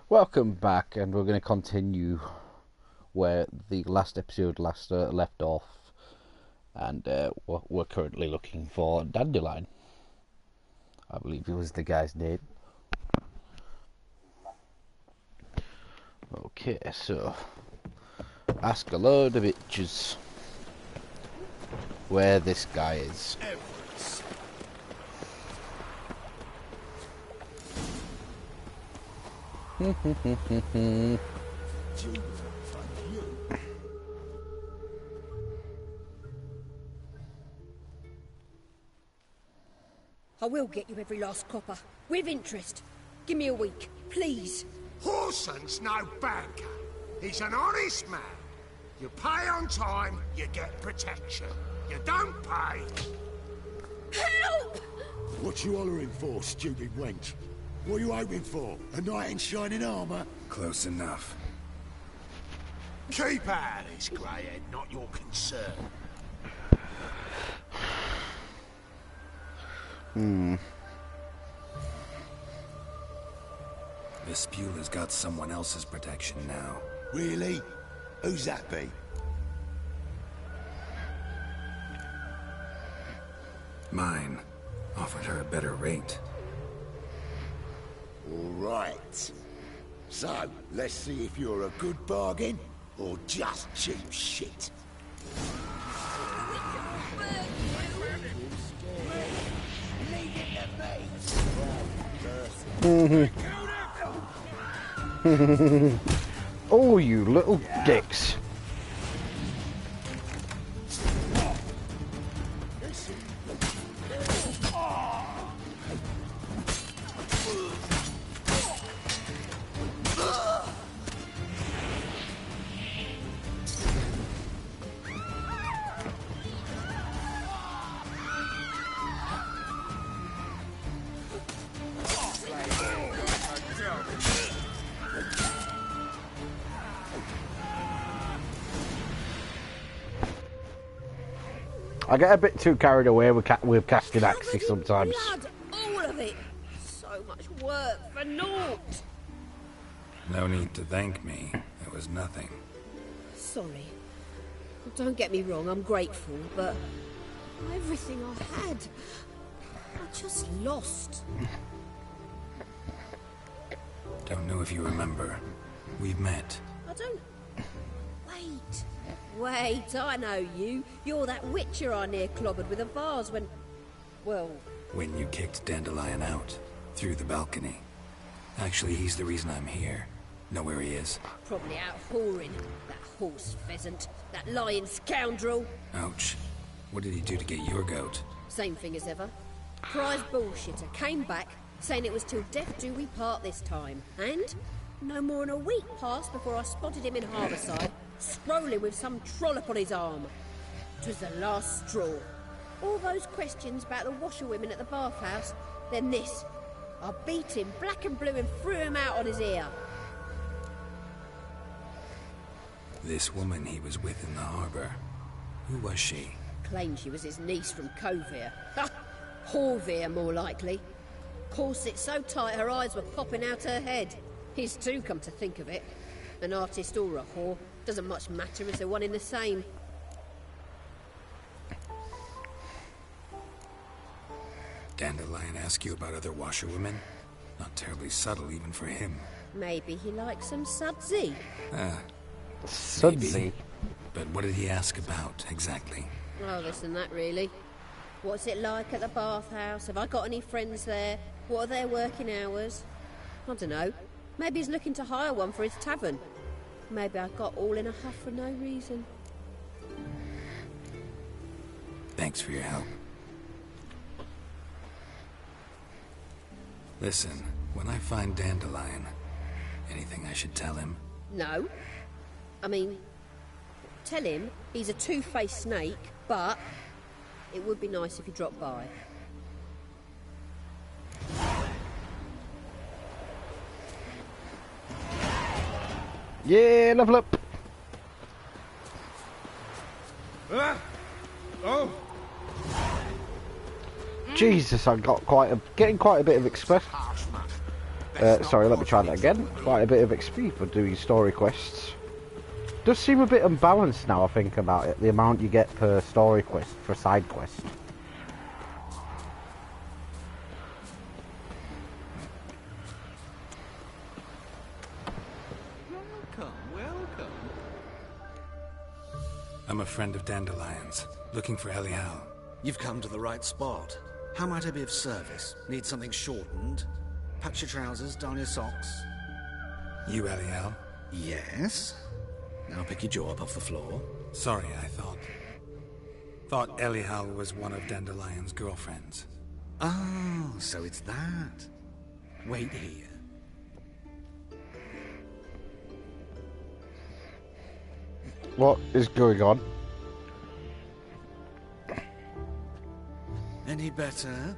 Welcome back, and we're going to continue where the last episode left off, and we're currently looking for Dandelion. I believe it was the guy's name. Okay, so ask a load of bitches where this guy is. I will get you every last copper, with interest. Give me a week, please. Horson's no banker. He's an honest man. You pay on time, you get protection. You don't pay... Help! What you hollering for, stupid wench? What are you hoping for? A knight in shining armour? Close enough. Keep out of this, greyhead, not your concern. The Spewler's got someone else's protection now. Really? Who's that be? Mine. Offered her a better rate. All right. So, let's see if you're a good bargain, or just cheap shit. Oh, you little dicks. I get a bit too carried away with casting axes sometimes. Blood, all of it. So much work for naught. No need to thank me. It was nothing. Sorry. Don't get me wrong, I'm grateful, but everything I had, I just lost. Don't know if you remember. We've met. I don't... Wait, I know you. You're that witcher I near clobbered with a vase when... Well... When you kicked Dandelion out. Through the balcony. Actually, he's the reason I'm here. Know where he is? Probably out whoring. That horse pheasant. That lying scoundrel. Ouch. What did he do to get your goat? Same thing as ever. Prize bullshitter came back, saying it was till death do we part this time. And no more than a week passed before I spotted him in Harbourside, strolling with some trollop on his arm. 'Twas the last straw. All those questions about the washerwomen at the bathhouse, then this. I beat him black and blue and threw him out on his ear. This woman he was with in the harbour. Who was she? Claimed she was his niece from Covere. Ha! Horvere, more likely. Corset so tight her eyes were popping out her head. His too, come to think of it. An artist or a whore. Doesn't much matter as they're one in the same. Dandelion ask you about other washerwomen? Not terribly subtle even for him. Maybe he likes some sudsy. Sudsy? But what did he ask about, exactly? Oh, this and that, really. What's it like at the bathhouse? Have I got any friends there? What are their working hours? I don't know. Maybe he's looking to hire one for his tavern. Maybe I got all in a huff for no reason. Thanks for your help. Listen, when I find Dandelion, anything I should tell him? No. I mean, tell him he's a two-faced snake, but it would be nice if he dropped by. Yeah, level up. Oh! Jesus, I got getting quite a bit of XP. Sorry, let me try that again. Quite a bit of XP for doing story quests. Does seem a bit unbalanced now I think about it, the amount you get per story quest for side quest. Welcome. I'm a friend of Dandelion's, looking for Elial. You've come to the right spot. How might I be of service? Need something shortened? Patch your trousers, darn your socks. You Elial? Yes? Now pick your jaw up off the floor. Sorry, I thought Elial was one of Dandelion's girlfriends. Oh, so it's that. Wait here. What is going on? Any better?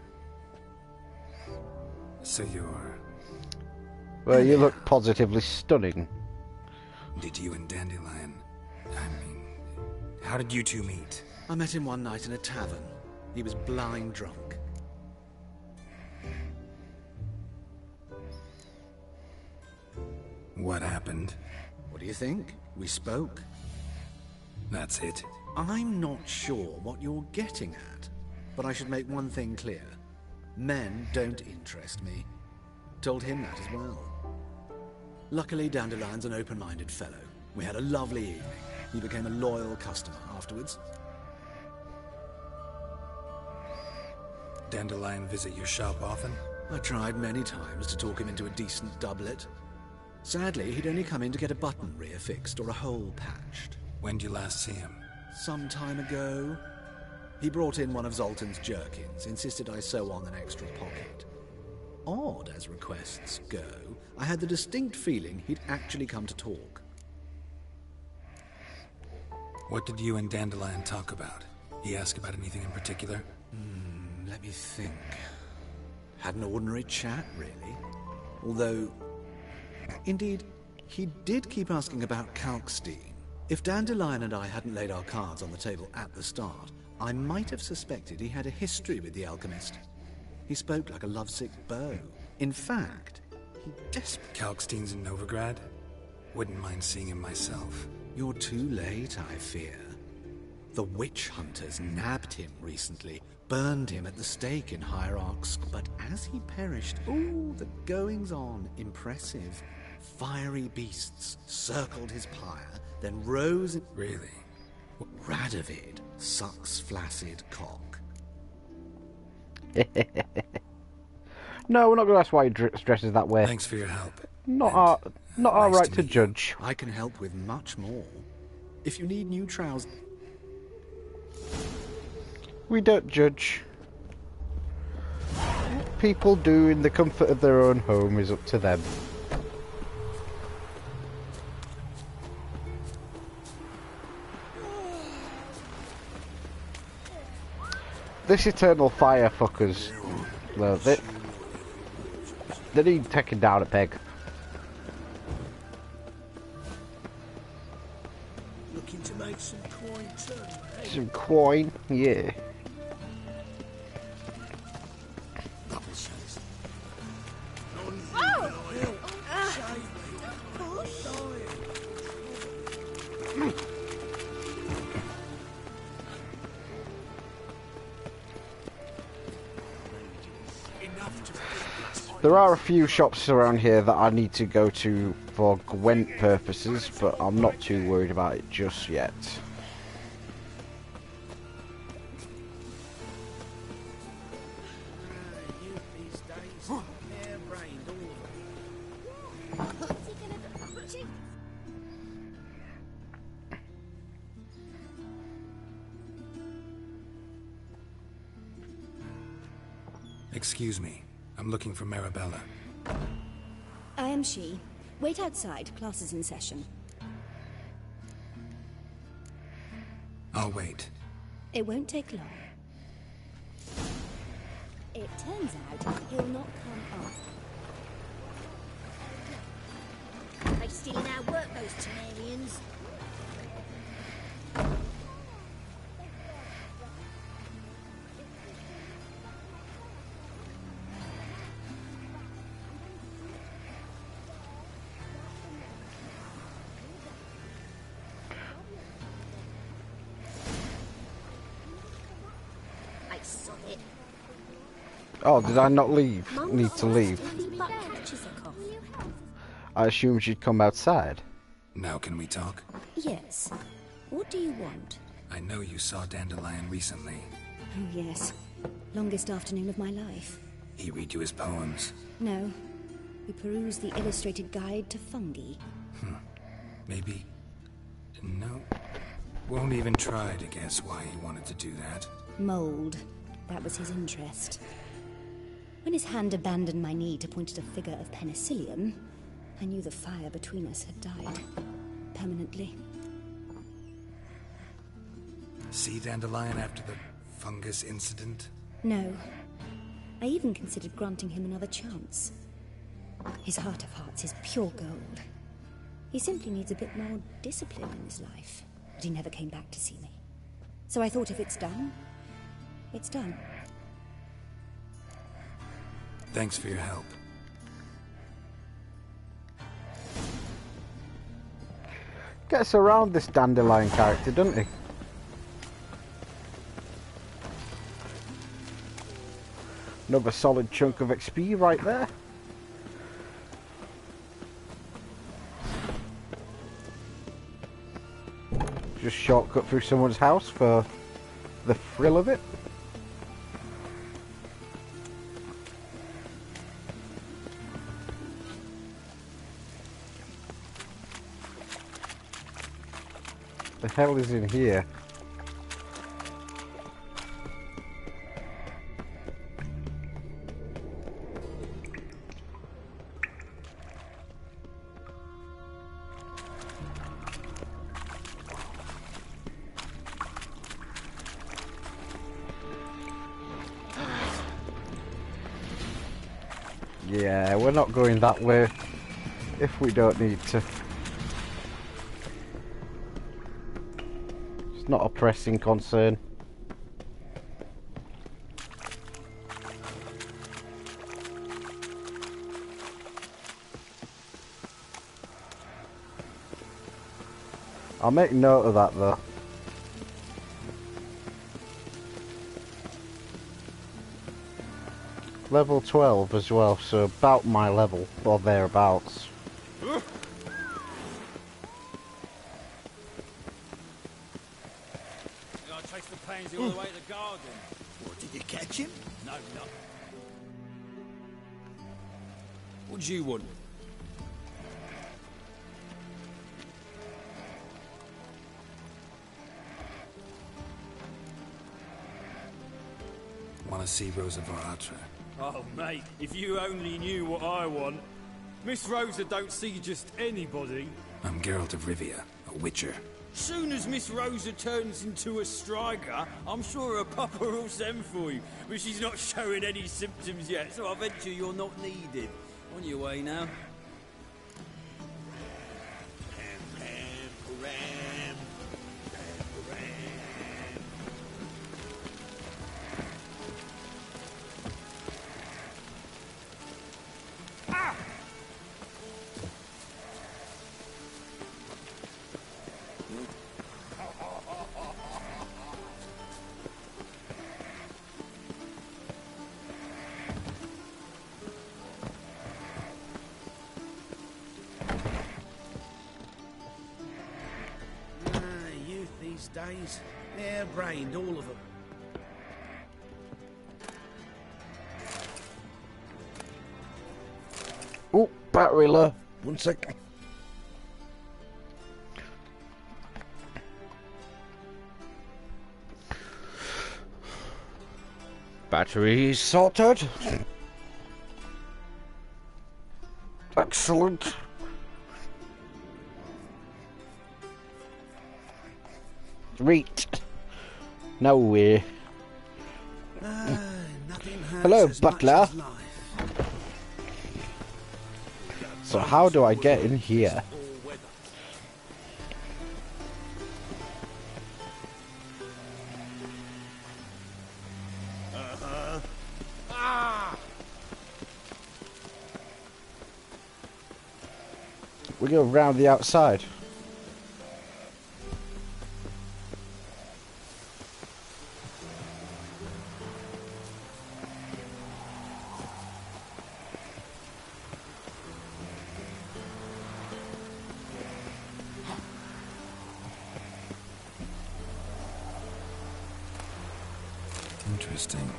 So you're... Well, you look positively stunning. Did you and Dandelion... how did you two meet? I met him one night in a tavern. He was blind drunk. What happened? What do you think? We spoke. That's it. I'm not sure what you're getting at, but I should make one thing clear. Men don't interest me. Told him that as well. Luckily, Dandelion's an open-minded fellow. We had a lovely evening. He became a loyal customer afterwards. Dandelion visit your shop often? I tried many times to talk him into a decent doublet. Sadly, he'd only come in to get a button reaffixed or a hole patched. When'd you last see him? Some time ago. He brought in one of Zoltan's jerkins, insisted I sew on an extra pocket. Odd as requests go, I had the distinct feeling he'd actually come to talk. What did you and Dandelion talk about? He asked about anything in particular? Let me think. Had an ordinary chat, really. Although, indeed, he did keep asking about Kalkstein. If Dandelion and I hadn't laid our cards on the table at the start, I might have suspected he had a history with the alchemist. He spoke like a lovesick beau. In fact, he desperately... Kalkstein's in Novigrad? Wouldn't mind seeing him myself. You're too late, I fear. The witch hunters nabbed him recently, burned him at the stake in Hierarchs, but as he perished, the goings-on impressive. Fiery beasts circled his pyre, then rose... Really? Radovid sucks flaccid cock. No, we're not going to ask why he dresses that way. Thanks for your help. Not our nice right to to meet you. judge. I can help with much more. If you need new trousers... We don't judge. What people do in the comfort of their own home is up to them. This eternal fire fuckers, well, they need taking down a peg. Looking to make some coin too, eh? Some coin, yeah. There are a few shops around here that I need to go to for Gwent purposes, but I'm not too worried about it just yet. Excuse me. I'm looking for Marabella. I am she. Wait outside. Class is in session. I'll wait. It won't take long. It turns out he'll not come after. They stealing our work, those bones. I saw it. Oh, did I not leave? Need to leave. But catches a cough. I assumed she'd come outside. Now can we talk? Yes. What do you want? I know you saw Dandelion recently. Oh, yes. Longest afternoon of my life. He read you his poems. No. We perused the illustrated guide to fungi. Maybe... No. Won't even try to guess why he wanted to do that. Mold. That was his interest. When his hand abandoned my knee to point at a figure of penicillium, I knew the fire between us had died. Permanently. See Dandelion after the fungus incident? No. I even considered granting him another chance. His heart of hearts is pure gold. He simply needs a bit more discipline in his life. But he never came back to see me. So I thought if it's done, it's done. Thanks for your help. Gets around this Dandelion character, doesn't he? Another solid chunk of XP right there. Just shortcut through someone's house for the thrill of it. The hell is in here? Yeah, we're not going that way if we don't need to. It's not a pressing concern. I'll make note of that though. Level 12 as well, so about my level, or thereabouts. I chased the pansy all the way to the garden. What, did you catch him? No. What do you want? Want to see Rosa Varatra? Oh, mate, if you only knew what I want. Miss Rosa don't see just anybody. I'm Geralt of Rivia, a witcher. Soon as Miss Rosa turns into a striker, I'm sure her papa will send for you. But she's not showing any symptoms yet, so I venture you're not needed. On your way now. Youth these days, hair-brained, all of them. Oh, battery low. 1 sec. Battery sorted. Excellent. Great. Now we're... Hello, butler. So how do I get in here? We go round the outside. Interesting.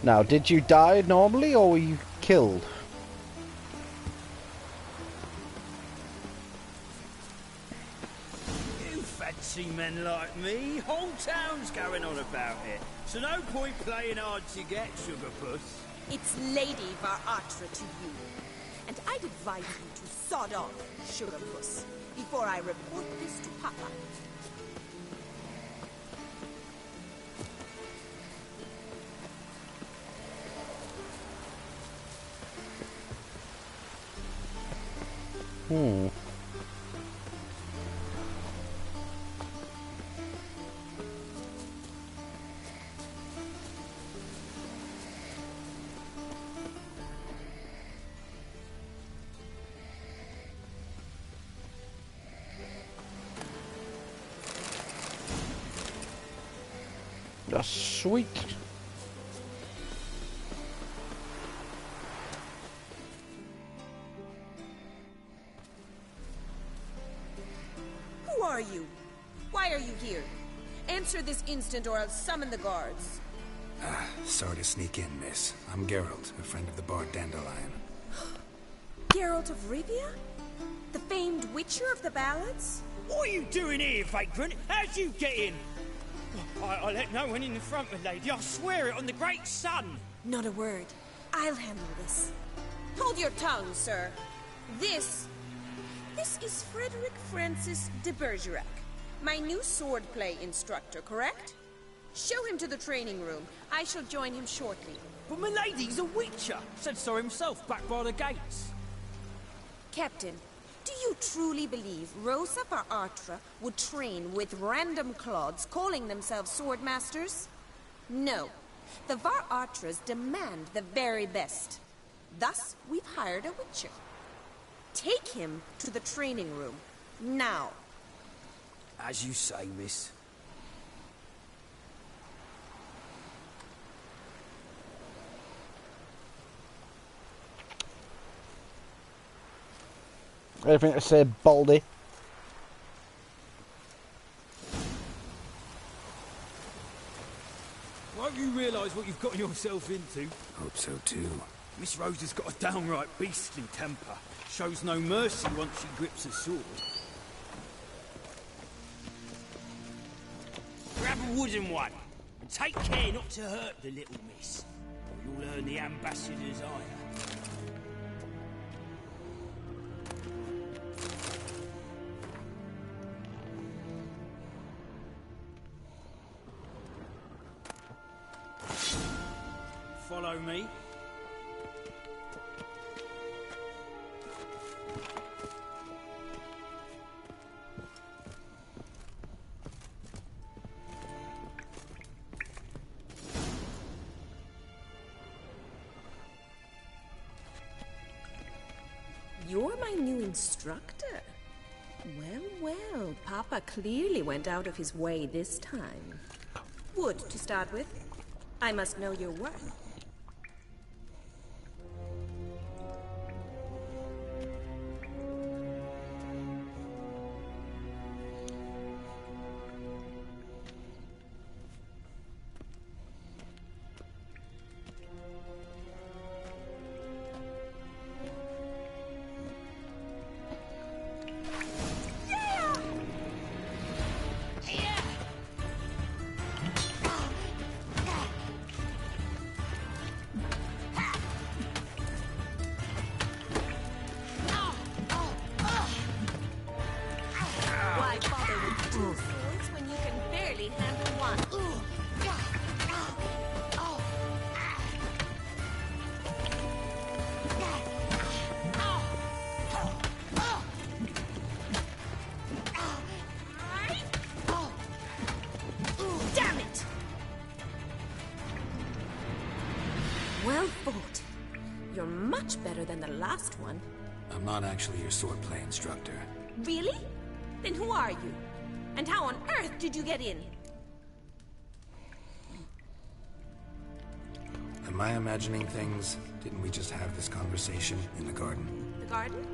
Now, did you die normally or were you killed? You fancy men like me? Whole town's going on about it. So no point playing hard to get, sugar puss. It's Lady Varatra to you. And I'd advise you to sod off, Sugarpuss, before I report this to Papa. That's sweet. Who are you? Why are you here? Answer this instant or I'll summon the guards. Sorry to sneak in, miss. I'm Geralt, a friend of the bard Dandelion. Geralt of Rivia? The famed witcher of the ballads? What are you doing here, vagrant? How'd you get in? I let no one in the front, my lady. I swear it on the great sun. Not a word. I'll handle this. Hold your tongue, sir. This is Frederick Francis de Bergerac, my new swordplay instructor, correct? Show him to the training room. I shall join him shortly. But my lady's a witcher. Said so himself back by the gates. Captain, do you truly believe Rosa Varatra would train with random clods calling themselves sword masters? No. The Varatras demand the very best. Thus, we've hired a witcher. Take him to the training room. Now. As you say, miss. Anything to say, Baldy? Won't you realise what you've gotten yourself into? Hope so too. Miss Rose has got a downright beastly temper. Shows no mercy once she grips a sword. Grab a wooden one, and take care not to hurt the little miss, or you'll earn the ambassador's ire. Follow me. You're my new instructor. Well, Papa clearly went out of his way this time. Wood, to start with. I must know your worth. Why bother with two swords when you can barely handle one? last one. I'm not actually your swordplay instructor. Really? Then who are you? And how on earth did you get in? Am I imagining things? Didn't we just have this conversation in the garden? The garden?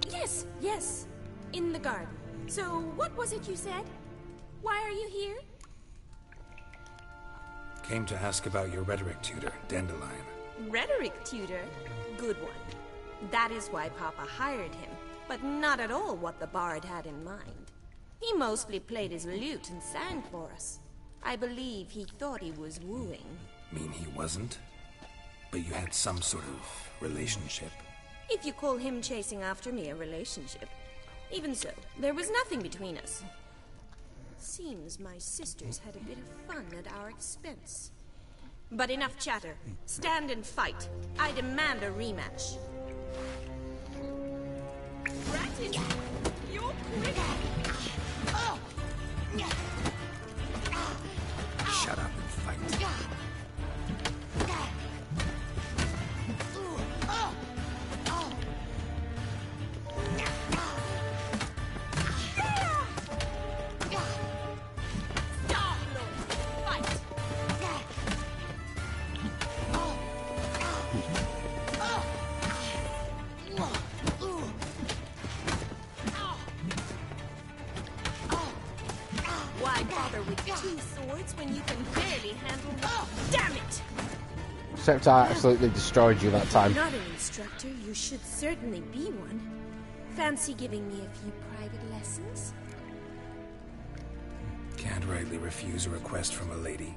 Yes, yes. In the garden. So, what was it you said? Why are you here? Came to ask about your rhetoric tutor, Dandelion. Rhetoric tutor? Good one. That is why Papa hired him, but not at all what the bard had in mind. He mostly played his lute and sang for us. I believe he thought he was wooing. Mean he wasn't? But you had some sort of relationship? If you call him chasing after me a relationship. Even so, there was nothing between us. Seems my sisters had a bit of fun at our expense. But enough chatter. Stand and fight. I demand a rematch. Ratted! You're quick! Shut up and fight. Why bother with 2 swords when you can barely handle one? Damn it! Except I absolutely destroyed you that time. Not an instructor, you should certainly be one. Fancy giving me a few private lessons? Can't rightly refuse a request from a lady.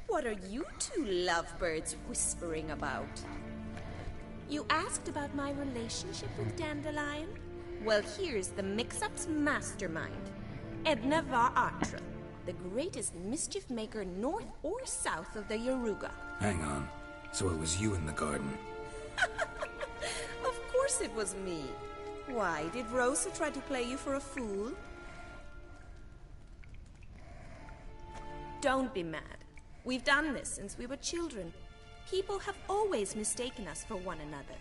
What are you two lovebirds whispering about? You asked about my relationship with Dandelion? Well, here's the mix-up's mastermind. Edna var Atra, the greatest mischief maker north or south of the Yaruga. Hang on. So it was you in the garden? Of course it was me. Why, did Rosa try to play you for a fool? Don't be mad. We've done this since we were children. People have always mistaken us for one another.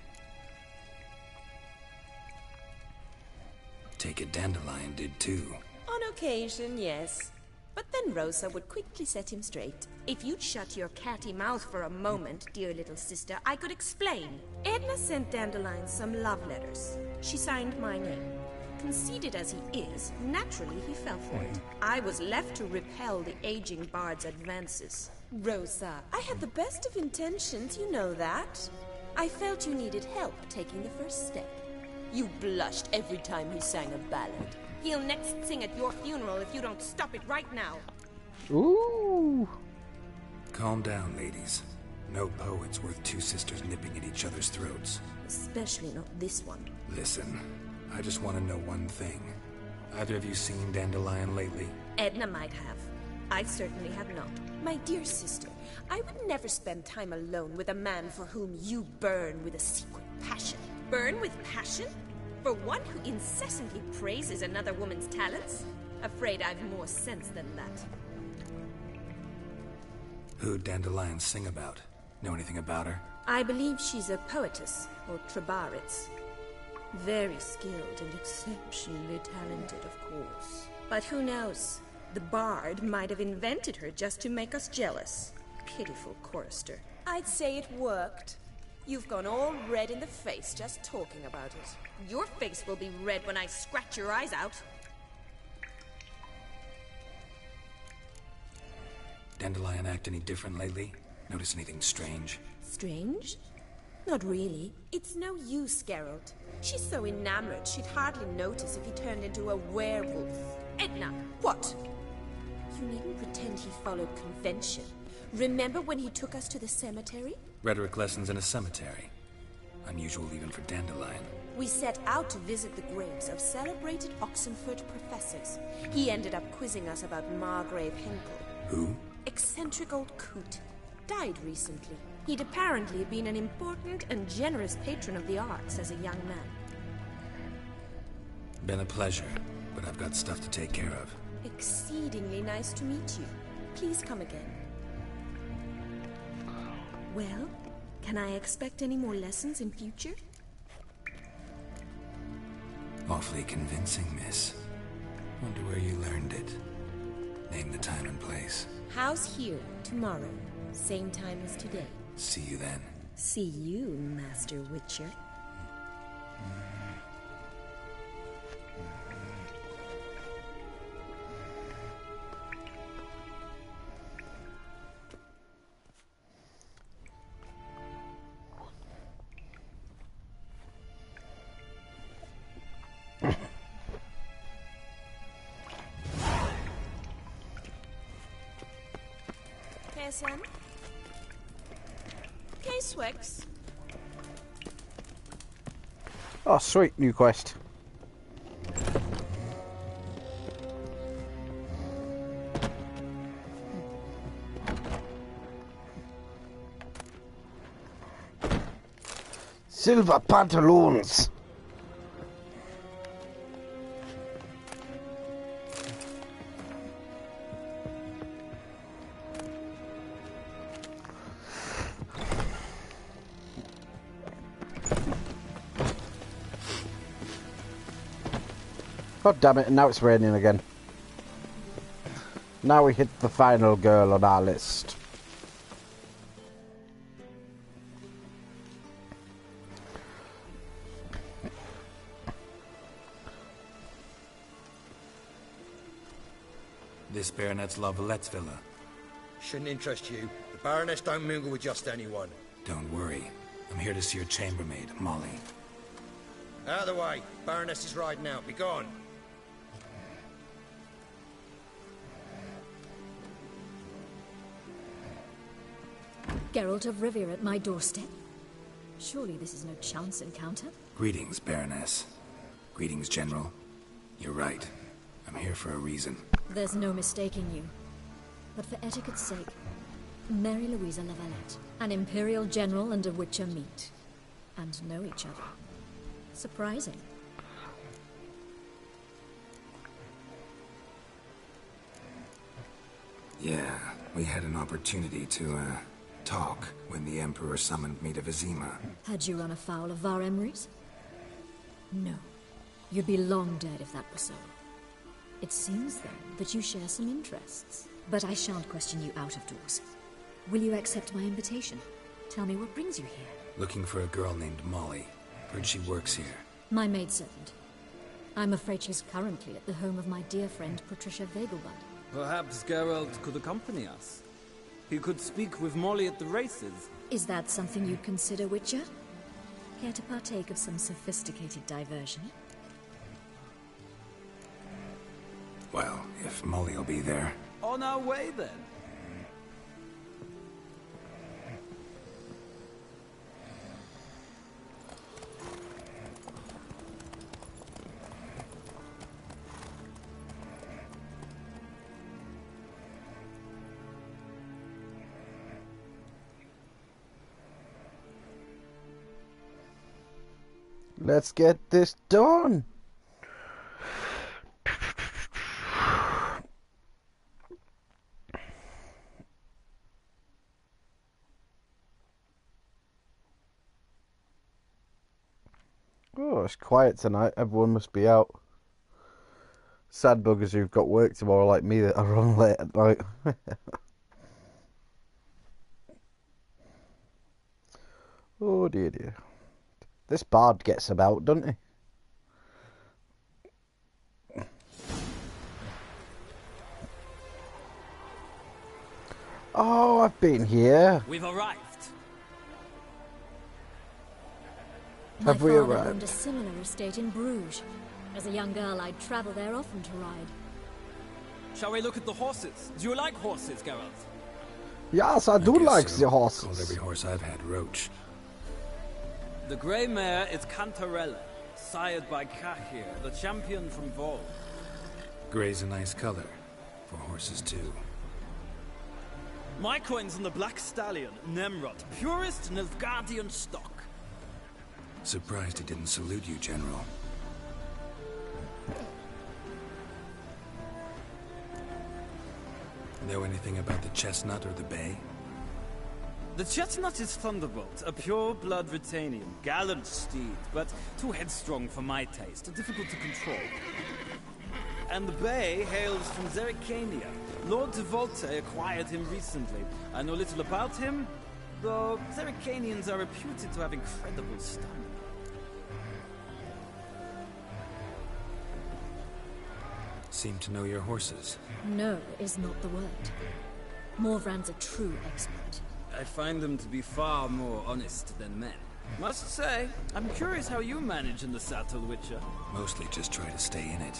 Take it Dandelion did too. On occasion, yes. But then Rosa would quickly set him straight. If you'd shut your catty mouth for a moment, dear little sister, I could explain. Edna sent Dandelion some love letters. She signed my name. Conceited as he is, naturally he fell for it. I was left to repel the aging bard's advances. Rosa, I had the best of intentions, you know that. I felt you needed help taking the first step. You blushed every time he sang a ballad. He'll next sing at your funeral if you don't stop it right now. Ooh. Calm down, ladies. No poet's worth 2 sisters nipping at each other's throats. Especially not this one. Listen, I just want to know one thing. Either of you seen Dandelion lately? Edna might have. I certainly have not. My dear sister, I would never spend time alone with a man for whom you burn with a secret passion. Burn with passion? For one who incessantly praises another woman's talents? Afraid I've more sense than that. Who'd Dandelion sing about? Know anything about her? I believe she's a poetess, or trabaritz. Very skilled and exceptionally talented, of course. But who knows? The bard might have invented her just to make us jealous. Pitiful chorister. I'd say it worked. You've gone all red in the face just talking about it. Your face will be red when I scratch your eyes out. Dandelion act any different lately? Notice anything strange? Strange? Not really. It's no use, Geralt. She's so enamored she'd hardly notice if he turned into a werewolf. Edna, what? You needn't pretend he followed convention. Remember when he took us to the cemetery? Rhetoric lessons in a cemetery. Unusual even for Dandelion. We set out to visit the graves of celebrated Oxenford professors. He ended up quizzing us about Margrave Henkel. Who? Eccentric old coot. Died recently. He'd apparently been an important and generous patron of the arts as a young man. Been a pleasure, but I've got stuff to take care of. Exceedingly nice to meet you. Please come again. Well, Can I expect any more lessons in future? Awfully convincing, miss. Wonder where you learned it. Name the time and place. House here, tomorrow. Same time as today. See you then. See you, Master Witcher. KSM? K-Swix? Oh, sweet, new quest. Silver pantaloons. God damn it, and now it's raining again. Now we hit the final girl on our list. This Baronet's La Vallette's villa. Shouldn't interest you. The Baroness don't mingle with just anyone. Don't worry. I'm here to see your chambermaid, Molly. Out of the way. Baroness is riding out. Be gone. Geralt of Rivia at my doorstep? Surely this is no chance encounter? Greetings, Baroness. Greetings, General. You're right. I'm here for a reason. There's no mistaking you. But for etiquette's sake, Mary Louisa La Valette, an Imperial General and a Witcher meet. And know each other. Surprising. Yeah, we had an opportunity to, talk when the Emperor summoned me to Vizima. Had you run afoul of Var Emrys? No. You'd be long dead if that were so. It seems, then, that you share some interests. But I shan't question you out of doors. Will you accept my invitation? Tell me what brings you here. Looking for a girl named Molly. Heard she works here. My maidservant. I'm afraid she's currently at the home of my dear friend Patricia Vegelbud. Perhaps Geralt could accompany us. He could speak with Molly at the races. Is that something you'd consider, Witcher? Care to partake of some sophisticated diversion? Well, if Molly'll be there. On our way, then. Let's get this done. Oh, it's quiet tonight. Everyone must be out. Sad buggers who've got work tomorrow like me that are on late at night. Oh dear dear. This bard gets about, doesn't he? Oh, I've been here. We've arrived. Have we My father arrived? owned a similar estate in Bruges. As a young girl, I'd travel there often to ride. Shall we look at the horses? Do you like horses, Geralt? Yes, I do guess like so. the Called horses. every horse I've had Roach. The grey mare is Cantarella, sired by Kahir, the champion from Vol. Grey's a nice color. For horses, too. My coin's on the black stallion, Nemrod, purest Nilfgaardian stock. Surprised he didn't salute you, General. Know anything about the chestnut or the bay? The chestnut is Thunderbolt, a pure-blood Retanian. Gallant steed, but too headstrong for my taste, difficult to control. And the bay hails from Zerrikania. Lord de Volte acquired him recently. I know little about him, though Zerrikanians are reputed to have incredible stamina. Seem to know your horses. No is not the word. Morvran's a true expert. I find them to be far more honest than men. Must say, I'm curious how you manage in the saddle, Witcher. Mostly just try to stay in it.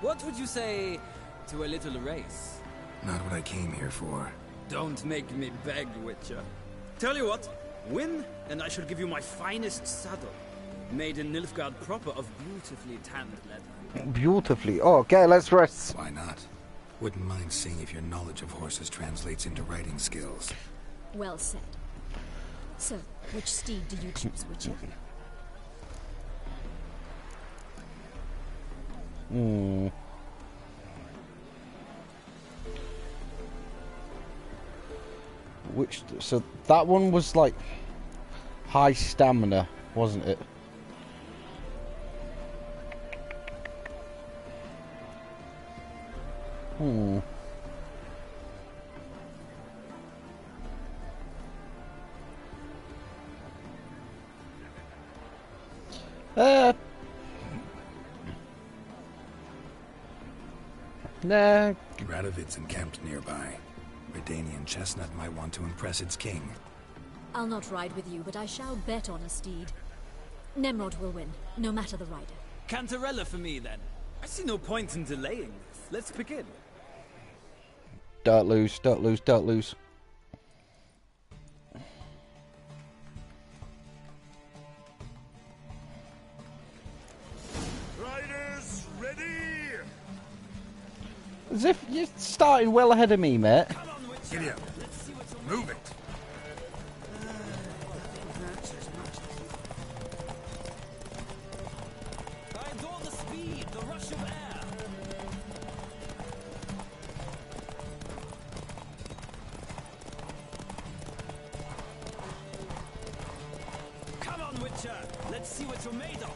What would you say to a little race? Not what I came here for. Don't make me beg, Witcher. Tell you what, win, and I shall give you my finest saddle. Made in Nilfgaard proper of beautifully tanned leather. Beautifully. Oh, okay, let's rest. Why not? Wouldn't mind seeing if your knowledge of horses translates into riding skills. Well said. So, which steed do you choose, Witcher? So that one was like high stamina, wasn't it? Nah. Radovid's encamped nearby. Redanian chestnut might want to impress its king. I'll not ride with you, but I shall bet on a steed. Nemrod will win, no matter the rider. Cantarella for me, then. I see no point in delaying this. Let's begin. Don't lose, don't lose, don't lose. Riders, ready! As if you're starting well ahead of me, mate. Giddy up. Move it. I adore the speed, the rush of air. Come on, Witcher. Let's see what you're made of.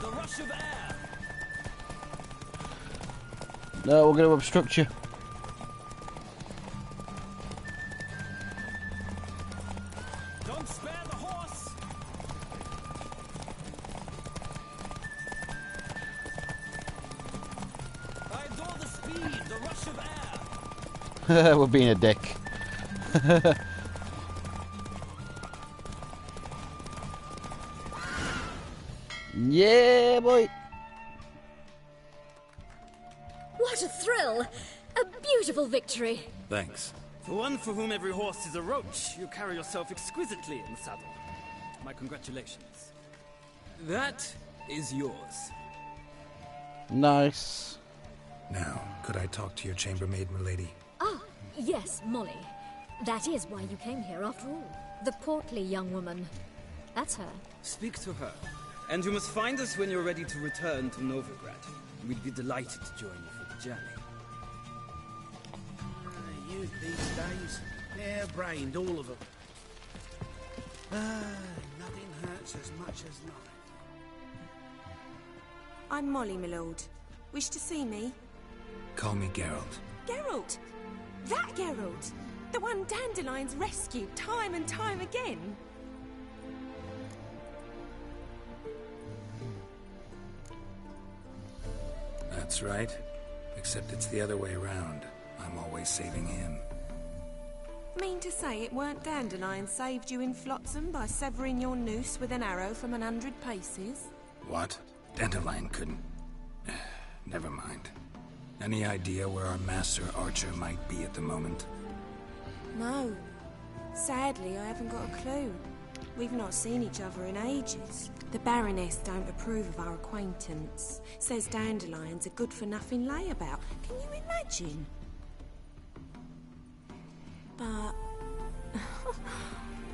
The rush of air. No, we're going to obstruct you. Don't spare the horse. I adore the speed, the rush of air. We're being a dick. Yeah, boy. What a thrill! A beautiful victory. Thanks. For one for whom every horse is a roach, you carry yourself exquisitely in the saddle. My congratulations. That is yours. Nice. Now, could I talk to your chambermaid, milady? Ah, yes, Molly. That is why you came here after all. The portly young woman. That's her. Speak to her. And you must find us when you're ready to return to Novigrad. We'd be delighted to join you for the journey. Youth these days, hair-brained, all of them. Nothing hurts as much as life. I'm Molly, my lord. Wish to see me? Call me Geralt. Geralt! That Geralt! The one Dandelion's rescued time and time again. That's right. Except it's the other way around. I'm always saving him. Mean to say it weren't Dandelion saved you in Flotsam by severing your noose with an arrow from 100 paces? What? Dandelion couldn't... Never mind. Any idea where our master archer might be at the moment? No. Sadly, I haven't got a clue. We've not seen each other in ages. The Baroness don't approve of our acquaintance. Says Dandelion's a good-for-nothing layabout. Can you imagine? But...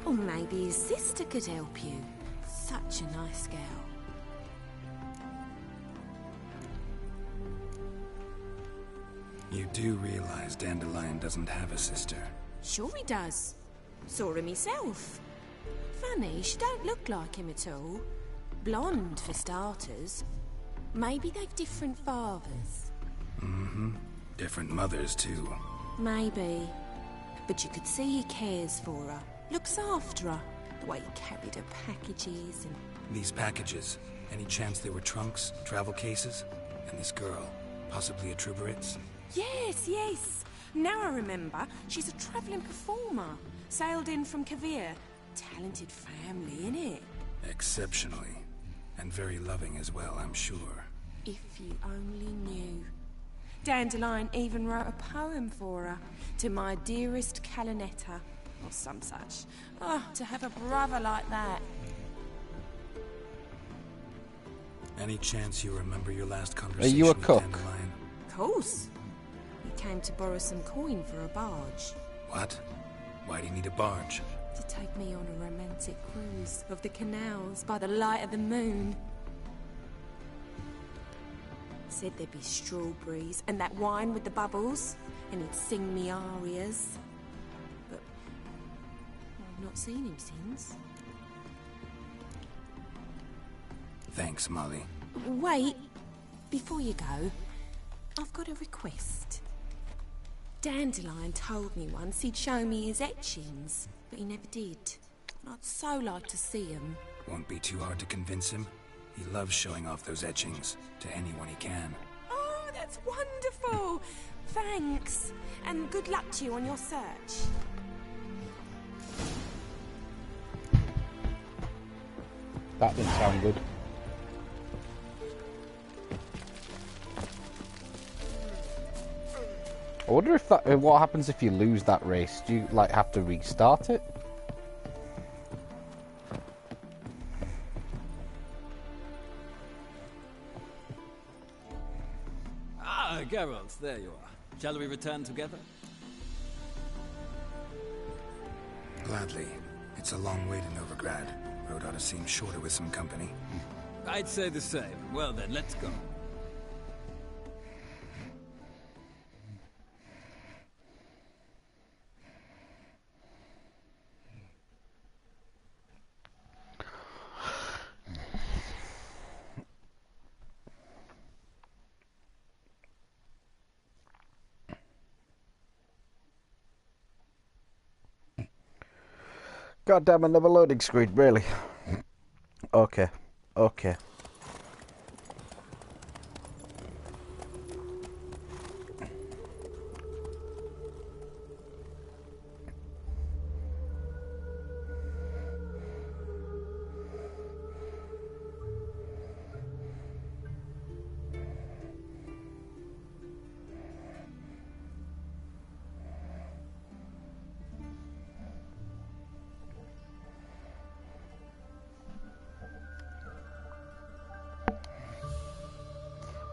or maybe his sister could help you. Such a nice girl. You do realize Dandelion doesn't have a sister? Sure he does. Saw him himself. Funny, she don't look like him at all. Blonde, for starters. Maybe they've different fathers. Mm-hmm. Different mothers, too. Maybe. But you could see he cares for her. Looks after her. The way he carried her packages and... These packages, any chance they were trunks, travel cases? And this girl, possibly a Truberitz? Yes, yes. Now I remember, she's a travelling performer. Sailed in from Kavir. Talented family, innit? Exceptionally. And very loving as well, I'm sure. If you only knew. Dandelion even wrote a poem for her. To my dearest Calinetta. Or some such. Oh, to have a brother like that. Any chance you remember your last Are conversation you a with cook? Dandelion? Of course. He came to borrow some coin for a barge. What? Why do you need a barge? To take me on a romantic cruise of the canals by the light of the moon. Said there'd be strawberries and that wine with the bubbles, and he'd sing me arias. But I've not seen him since. Thanks, Molly. Wait, before you go, I've got a request. Dandelion told me once he'd show me his etchings, but he never did. And I'd so like to see them. Won't be too hard to convince him. He loves showing off those etchings to anyone he can. Oh, that's wonderful! Thanks, and good luck to you on your search. That didn't sound good. I wonder if that. What happens if you lose that race? Do you like have to restart it? Ah, Geralt, there you are. Shall we return together? Gladly. It's a long way to Novigrad. Road ought to seem shorter with some company. I'd say the same. Well then, let's go. God damn, another loading screen, really? Okay, okay.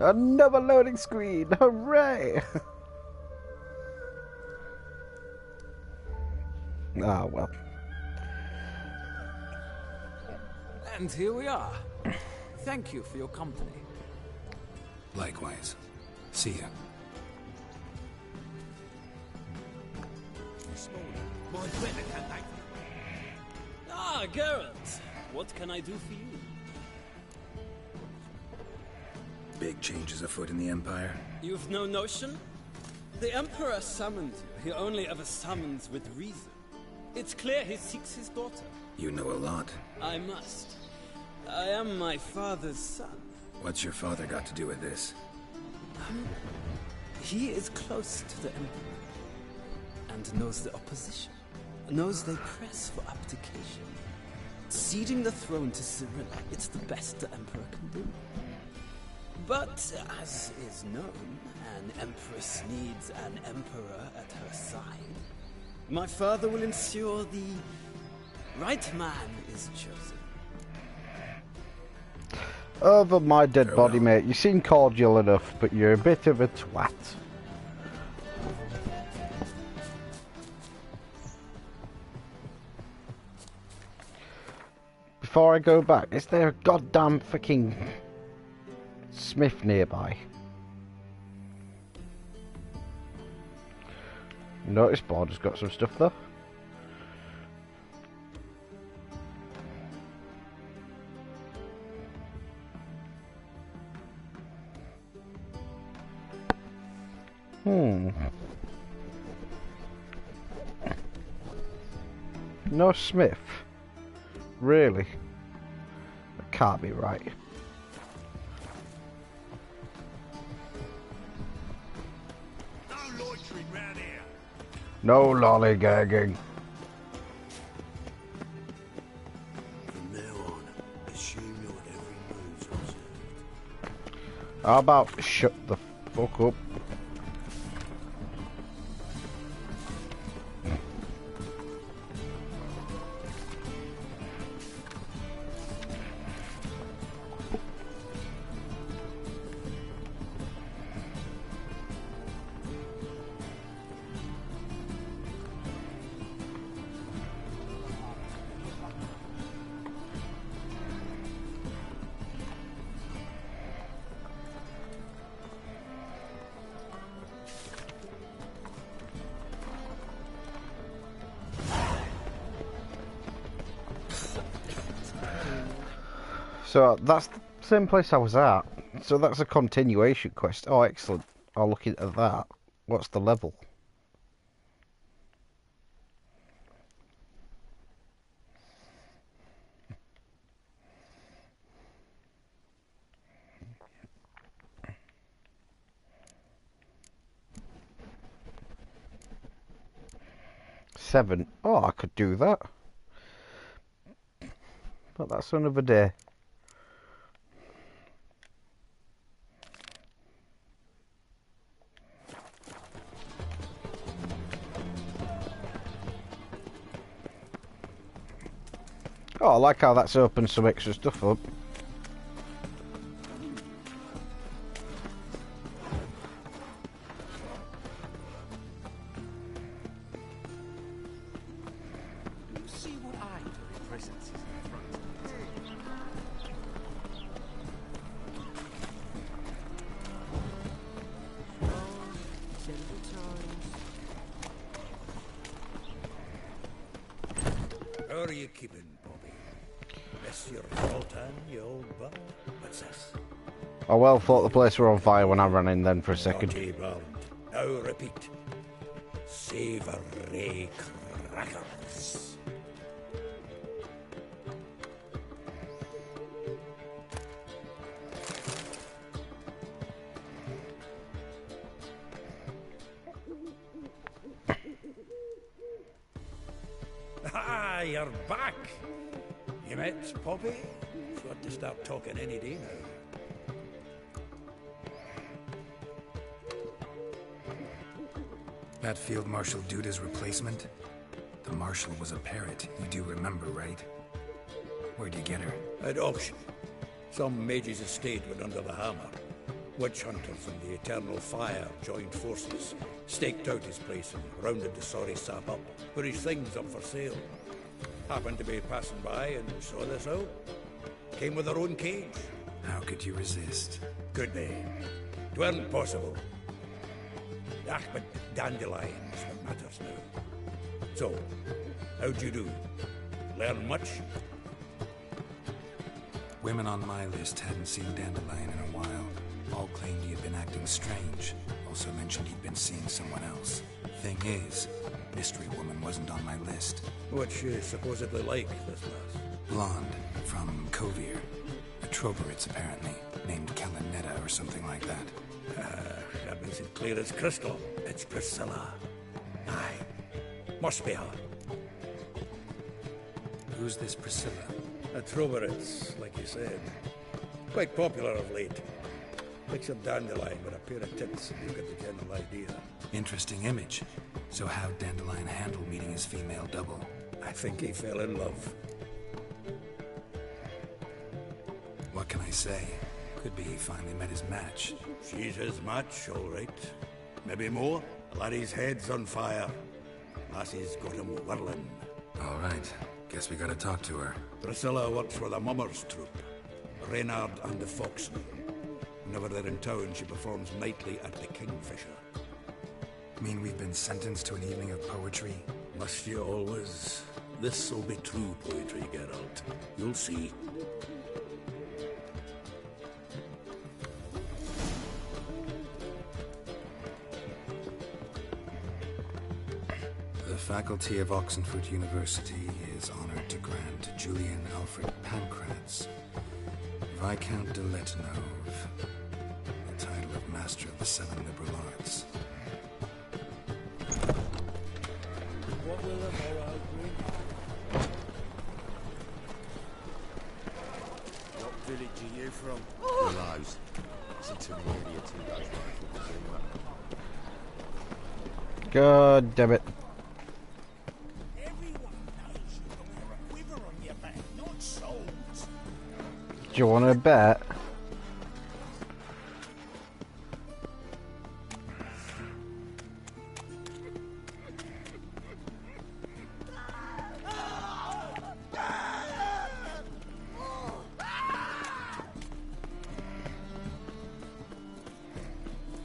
Another loading screen! Hooray! Ah, well. And here we are. Thank you for your company. Likewise. See ya. Ah, Geralt. What can I do for you? Big changes afoot in the Empire. You've no notion? The Emperor summoned you. He only ever summons with reason. It's clear he seeks his daughter. You know a lot. I must. I am my father's son. What's your father got to do with this? He is close to the Emperor. And knows the opposition. Knows they press for abdication. Ceding the throne to Cyrilla, it's the best the Emperor can do. But, as is known, an empress needs an emperor at her side. My father will ensure the right man is chosen. Over my dead body, mate. You seem cordial enough, but you're a bit of a twat. Before I go back, is there a goddamn fucking Smith nearby? Notice board has got some stuff though. No Smith? Really? That can't be right. No loitering round here. No lollygagging. From now on, assume your every move's observed. How about shut the fuck up? So that's the same place I was at. So that's a continuation quest. Oh, excellent. I'll look into that. What's the level? Seven. Oh, I could do that. But that's another day. Oh, I like how that's opened some extra stuff up. See what I do in presence is in front. How are you keeping, Bobby? Miss your Zoltan, you old bum? What's this? I well thought the place were on fire when I ran in then for a second. Naughty bound. Now repeat. Savory crackers. Ah, you're back. You met Poppy? Got to start talking any day now. That Field Marshal Duda's replacement? The Marshal was a parrot, you do remember, right? Where'd you get her? At auction. Some mage's estate went under the hammer. Witch hunters and the Eternal Fire joined forces, staked out his place and rounded the sorry sap up, put his things up for sale. Happened to be passing by and saw this out. Came with her own cage. How could you resist? Could be. 'Tweren't possible. Ah, but Dandelion's what matters now. So, how'd you do? Learn much? Women on my list hadn't seen Dandelion in a while. All claimed he had been acting strange. Also mentioned he'd been seeing someone else. Thing is, Mystery Woman wasn't on my list. What's she supposedly like, this lass? Blonde, from Kovir. A Troveritz, apparently. Named Kalinetta or something like that. That makes it clear as crystal. It's Priscilla. Aye. Must be her. Who's this Priscilla? A Troveritz, like you said. Quite popular of late. Picture Dandelion with a pair of tits and you get the general idea. Interesting image. So how'd Dandelion handle meeting his female double? I think he fell in love. What can I say? Could be he finally met his match. She's his match, all right. Maybe more. Laddie's head's on fire. Lassie's got him whirling. All right. Guess we gotta talk to her. Priscilla works for the Mummers troupe. Reynard and the Foxen. Whenever they're in town, she performs nightly at the Kingfisher. Mean we've been sentenced to an evening of poetry? Must you always? This'll be true poetry, Geralt. You'll see. The faculty of Oxenford University is honored to grant Julian Alfred Pancratz, Viscount de Letenove, the title of Master of the Seven Liberal Arts. What will the morrow bring? What village are you from? Who knows? It's intermediate 2 days before the God damn it. Everyone knows you've got a quiver on your back, not swords. Do you want to bet?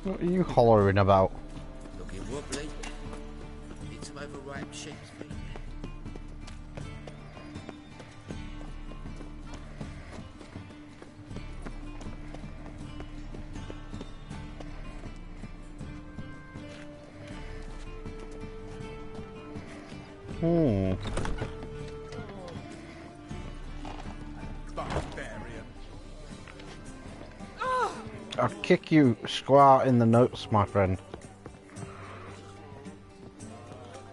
What are you hollering about? Looking wobbly. Need some overripe sheep's feet. Barbarian. I'll kick you square in the nuts, my friend.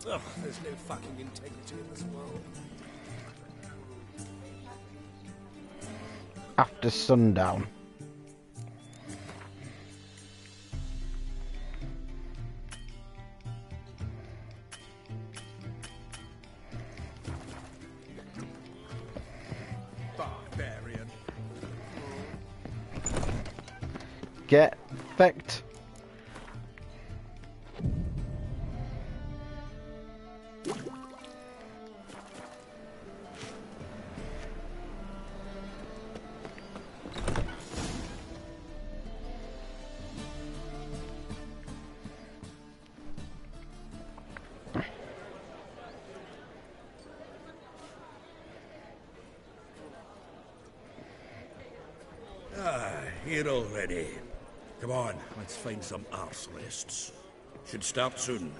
Oh, there's no fucking integrity in this world. After sundown. Barbarian. Get fecked. Here already. Come on, let's find some arse rests. Should start soon.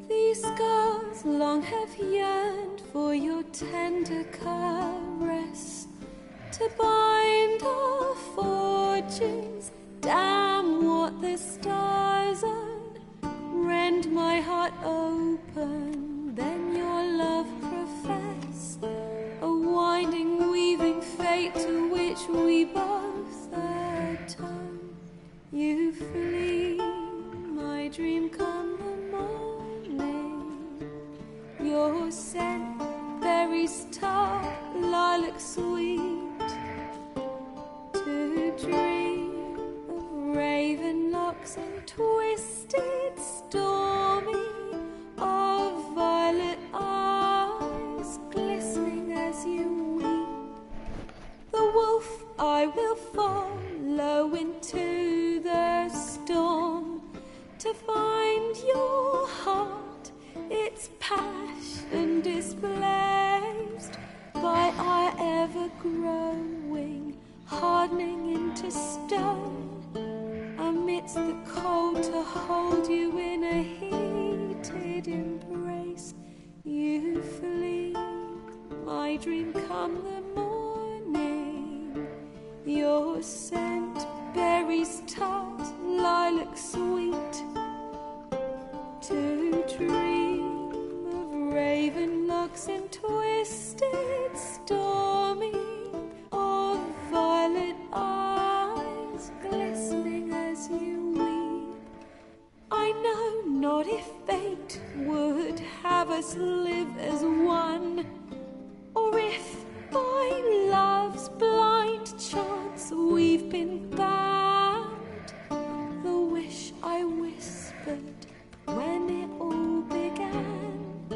These scars long have yearned for your tender caress, to bind our fortunes. Damn what the stars own. Rend my heart open, then your love profess, a winding, weaving fate to which we both atone. You flee, my dream come the morning. Your scent, berries tart, lilac sweet, to dream of raven locks and twisted, stormy, of violet eyes glistening as you weep. The wolf I will follow into the storm, to find your heart, its passion displaced by our ever-growing, hardening into stone, amidst the cold you flee. My dream come the morning. Your scent, berries tart, lilac sweet. To dream of raven locks and twisted stormy, of violet eyes glistening as you weep. I know not if fate would have us live as one, or if by love's blind chance we've been bound. The wish I whispered when it all began,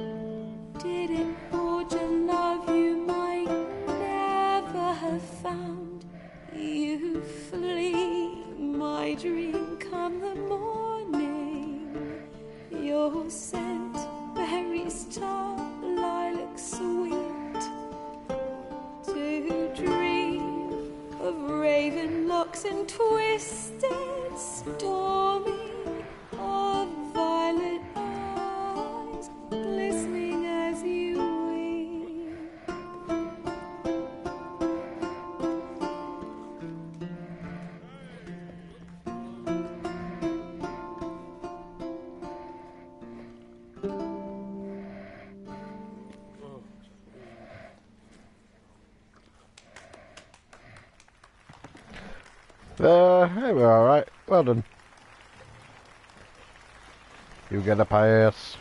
did it forge a love you might never have found? You flee, my dream come the morning. Your scent, berries tart, lilac sweet. To dream of raven locks and twisted stormy, of violet eyes glistening as you weep. Hey, we're alright. Well done. You get a pass.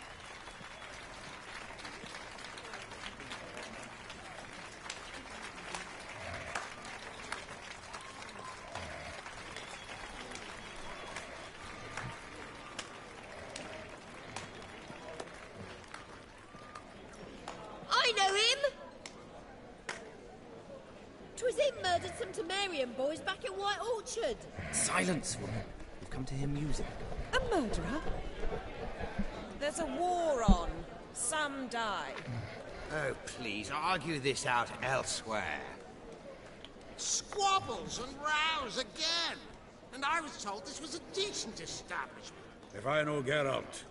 I know him! 'Twas him murdered some Temerian boys back in White Orchard. Silence, woman. We've come to hear music. A murderer? There's a war on. Some die. Oh, please, argue this out elsewhere. Squabbles and rows again. And I was told this was a decent establishment. If I know Geralt,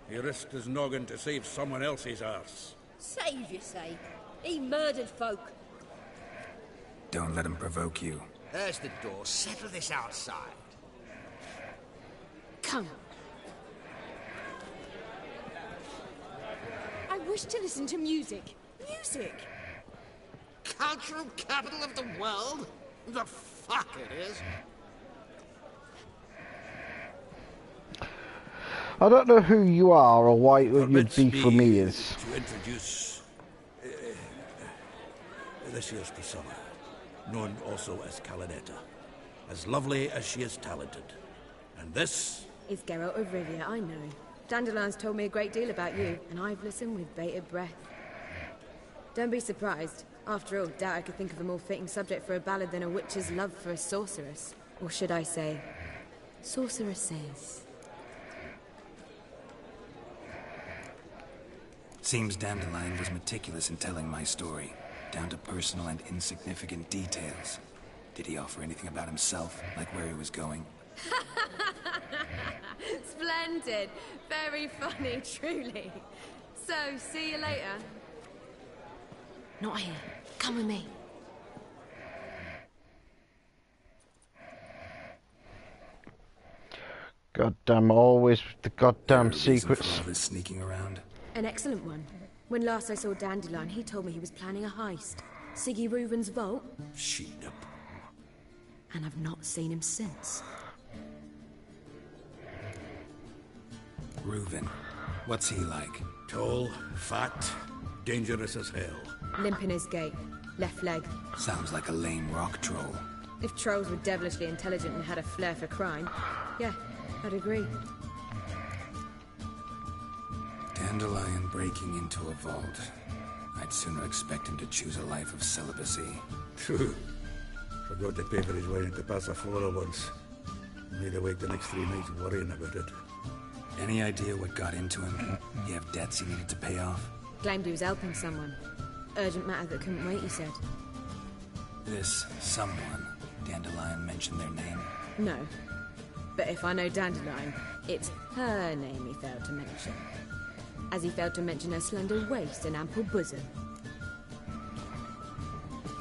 he risked his noggin to save someone else's arse. Save, you say? He murdered folk. Don't let him provoke you. There's the door. Settle this outside. Come. I wish to listen to music. Music! Cultural capital of the world? The fuck it is. I don't know who you are or why you'd Permits be for me is. to introduce this year's Priscilla, known also as Calinetta, as lovely as she is talented. And this is Geralt of Rivia, I know. Dandelion's told me a great deal about you, and I've listened with bated breath. Don't be surprised. After all, doubt I could think of a more fitting subject for a ballad than a witch's love for a sorceress. Or should I say, sorceresses. Seems Dandelion was meticulous in telling my story, down to personal and insignificant details. Did he offer anything about himself, like where he was going? Splendid. Very funny, truly. So, see you later. Not here. Come with me. Goddamn, always with the goddamn Is there a reason secrets. for all this sneaking around? An excellent one. When last I saw Dandelion, he told me he was planning a heist. Siggy Reuven's vault. sheet up. And I've not seen him since. Reuven. What's he like? Tall, fat, dangerous as hell. Limp in his gait. Left leg. Sounds like a lame rock troll. If trolls were devilishly intelligent and had a flair for crime, yeah, I'd agree. Dandelion breaking into a vault. I'd sooner expect him to choose a life of celibacy. True. Forgot to pay for his wine at the Passaflora once. Made awake the next 3 nights worrying about it. Any idea what got into him? You have debts he needed to pay off? Claimed he was helping someone. Urgent matter that couldn't wait, he said. This someone, Dandelion mentioned their name? No. But if I know Dandelion, it's her name he failed to mention. as he failed to mention her slender waist and ample bosom.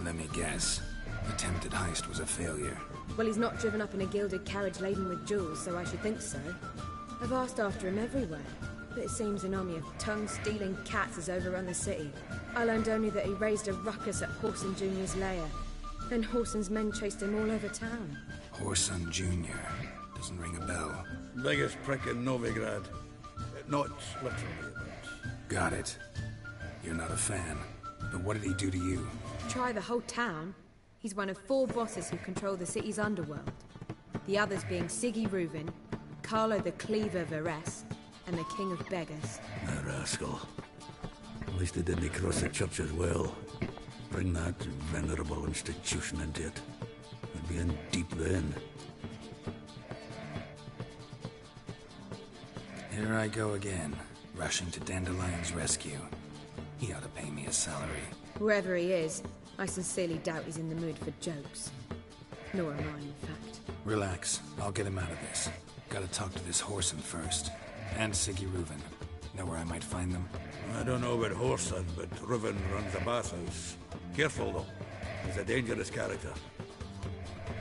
Let me guess. Attempted heist was a failure. Well, he's not driven up in a gilded carriage laden with jewels, so I should think so. I've asked after him everywhere, but it seems an army of tongue-stealing cats has overrun the city. I learned only that he raised a ruckus at Horson Jr.'s lair. Then Horson's men chased him all over town. Horson Jr. Doesn't ring a bell. Biggest prick in Novigrad. Not literally, but... Got it. You're not a fan. But what did he do to you? Try the whole town. He's one of 4 bosses who control the city's underworld. The others being Siggy Reuven, Carlo the Cleaver Varese, and the King of Beggars. A rascal. At least he didn't cross the church as well. Bring that venerable institution into it. We'd be in deep then. Here I go again, rushing to Dandelion's rescue. He ought to pay me a salary. Whoever he is, I sincerely doubt he's in the mood for jokes. Nor am I, in fact. Relax, I'll get him out of this. Gotta talk to this Horson first. And Siggy Reuven. Know where I might find them? I don't know about Horson, but Reuven runs a bathhouse. Careful, though. He's a dangerous character.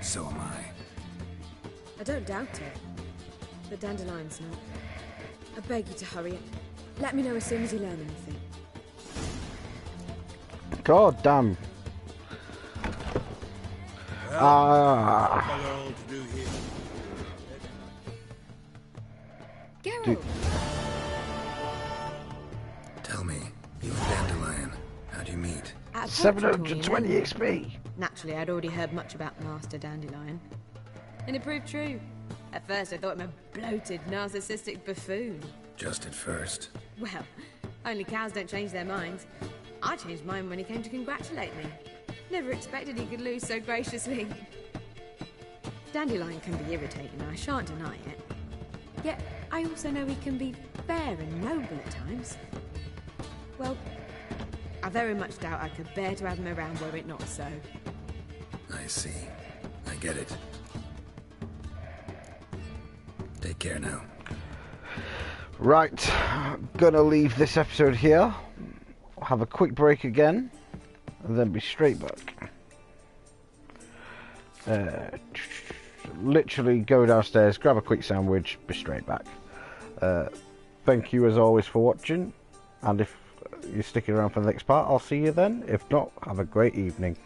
So am I. I don't doubt it. But Dandelion's not. I beg you to hurry it. Let me know as soon as you learn anything. God damn. Geralt! Tell me, you and Dandelion, how'd you meet? At a 720 poetry XP. Naturally, I'd already heard much about Master Dandelion. And it proved true. At first, I thought him a bloated, narcissistic buffoon. Just at first. Well, only cows don't change their minds. I changed mine when he came to congratulate me. Never expected he could lose so graciously. Dandelion can be irritating, I shan't deny it. Yet, I also know he can be fair and noble at times. Well, I very much doubt I could bear to have him around were it not so. I see. I get it. Take care now. Right, gonna leave this episode here. Have a quick break again, and then be straight back. Literally go downstairs, grab a quick sandwich, be straight back. Thank you as always for watching, and if you're sticking around for the next part, I'll see you then. If not, have a great evening.